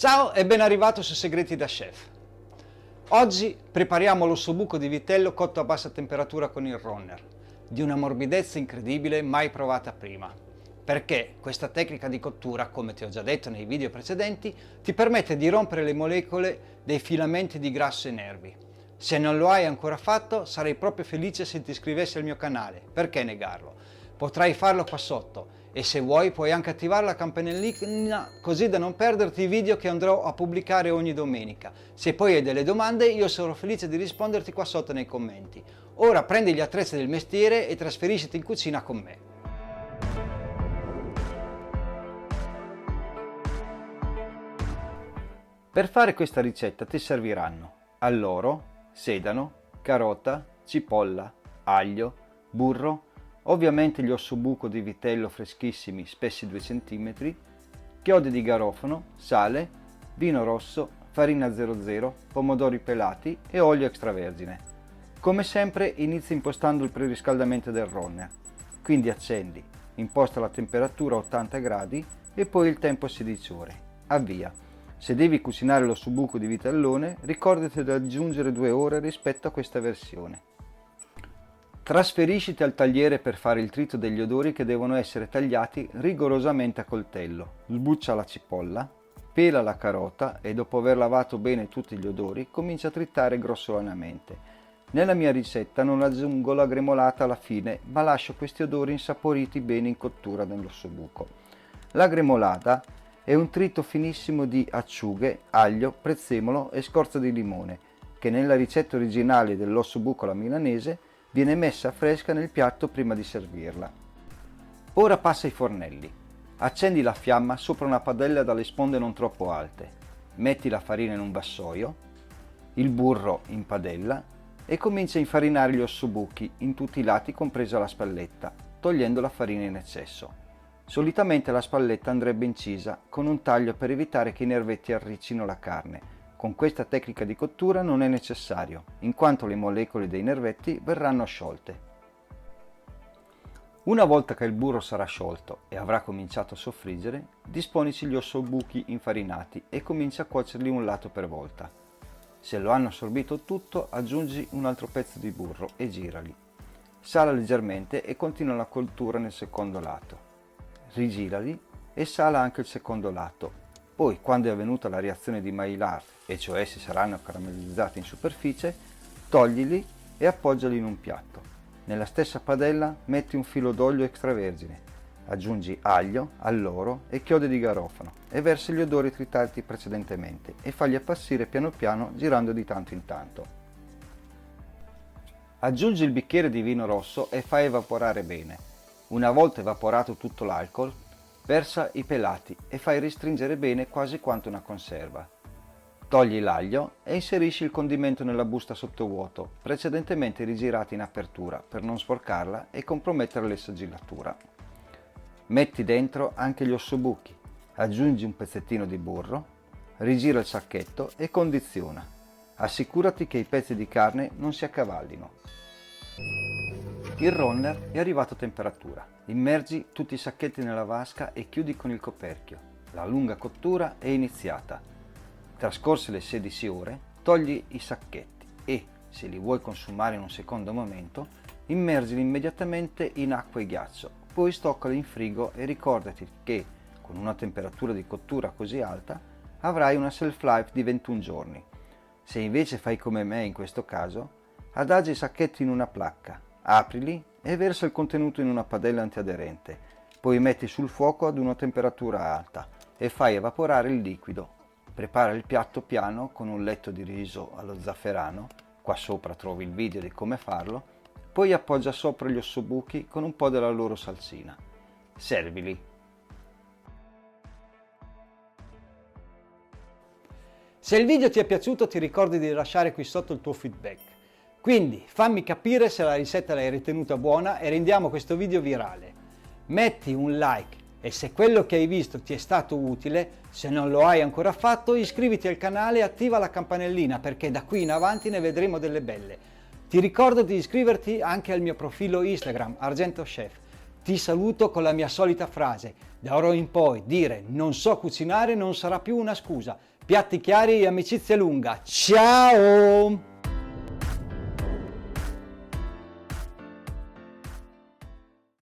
Ciao e ben arrivato su Segreti da Chef. Oggi prepariamo l'ossobuco di vitello cotto a bassa temperatura con il runner, di una morbidezza incredibile mai provata prima. Perché questa tecnica di cottura, come ti ho già detto nei video precedenti, ti permette di rompere le molecole dei filamenti di grasso e nervi. Se non lo hai ancora fatto, sarei proprio felice se ti iscrivessi al mio canale, perché negarlo? Potrai farlo qua sotto e se vuoi puoi anche attivare la campanellina così da non perderti i video che andrò a pubblicare ogni domenica. Se poi hai delle domande io sarò felice di risponderti qua sotto nei commenti. Ora prendi gli attrezzi del mestiere e trasferisciti in cucina con me. Per fare questa ricetta ti serviranno alloro, sedano, carota, cipolla, aglio, burro, ovviamente gli ossobuco di vitello freschissimi spessi 2 cm, chiodi di garofano, sale, vino rosso, farina 00, pomodori pelati e olio extravergine. Come sempre inizia impostando il preriscaldamento del runner, quindi accendi, imposta la temperatura a 80 gradi e poi il tempo 16 ore. Avvia. Se devi cucinare l'ossobuco di vitellone, ricordati di aggiungere 2 ore rispetto a questa versione. Trasferisciti al tagliere per fare il trito degli odori che devono essere tagliati rigorosamente a coltello. Sbuccia la cipolla, pela la carota e dopo aver lavato bene tutti gli odori comincia a tritare grossolanamente. Nella mia ricetta non aggiungo la gremolata alla fine, ma lascio questi odori insaporiti bene in cottura nell'ossobuco. La gremolata è un trito finissimo di acciughe, aglio, prezzemolo e scorza di limone, che nella ricetta originale dell'ossobuco alla milanese viene messa fresca nel piatto prima di servirla. Ora passa ai fornelli. Accendi la fiamma sopra una padella dalle sponde non troppo alte. Metti la farina in un vassoio, il burro in padella e comincia a infarinare gli ossobuchi in tutti i lati compresa la spalletta, togliendo la farina in eccesso. Solitamente la spalletta andrebbe incisa con un taglio per evitare che i nervetti arriccino la carne. Con questa tecnica di cottura non è necessario, in quanto le molecole dei nervetti verranno sciolte. Una volta che il burro sarà sciolto e avrà cominciato a soffriggere, disponici gli ossobuchi infarinati e comincia a cuocerli un lato per volta. Se lo hanno assorbito tutto, aggiungi un altro pezzo di burro e girali. Sala leggermente e continua la cottura nel secondo lato. Rigirali e sala anche il secondo lato. Poi, quando è avvenuta la reazione di Maillard, e cioè si saranno caramellizzati in superficie, toglili e appoggiali in un piatto. Nella stessa padella metti un filo d'olio extravergine, aggiungi aglio, alloro e chiodi di garofano e versi gli odori tritati precedentemente e fagli appassire piano piano girando di tanto in tanto. Aggiungi il bicchiere di vino rosso e fai evaporare bene. Una volta evaporato tutto l'alcol, versa i pelati e fai restringere bene quasi quanto una conserva. Togli l'aglio e inserisci il condimento nella busta sottovuoto, precedentemente rigirata in apertura per non sporcarla e compromettere l'essagillatura. Metti dentro anche gli ossobuchi, aggiungi un pezzettino di burro, rigira il sacchetto e condiziona. Assicurati che i pezzi di carne non si accavallino. Il runner è arrivato a temperatura. Immergi tutti i sacchetti nella vasca e chiudi con il coperchio. La lunga cottura è iniziata. Trascorse le 16 ore, togli i sacchetti e, se li vuoi consumare in un secondo momento, immergili immediatamente in acqua e ghiaccio. Poi stoccali in frigo e ricordati che, con una temperatura di cottura così alta, avrai una shelf life di 21 giorni. Se invece fai come me in questo caso, adagia i sacchetti in una placca, aprili e versa il contenuto in una padella antiaderente, poi metti sul fuoco ad una temperatura alta e fai evaporare il liquido. Prepara il piatto piano con un letto di riso allo zafferano, qua sopra trovi il video di come farlo, poi appoggia sopra gli ossobuchi con un po' della loro salsina. Servili. Se il video ti è piaciuto ti ricordi di lasciare qui sotto il tuo feedback. Quindi fammi capire se la ricetta l'hai ritenuta buona e rendiamo questo video virale. Metti un like e se quello che hai visto ti è stato utile, se non lo hai ancora fatto, iscriviti al canale e attiva la campanellina perché da qui in avanti ne vedremo delle belle. Ti ricordo di iscriverti anche al mio profilo Instagram, Argento Chef. Ti saluto con la mia solita frase. Da ora in poi dire non so cucinare non sarà più una scusa. Piatti chiari e amicizia lunga. Ciao!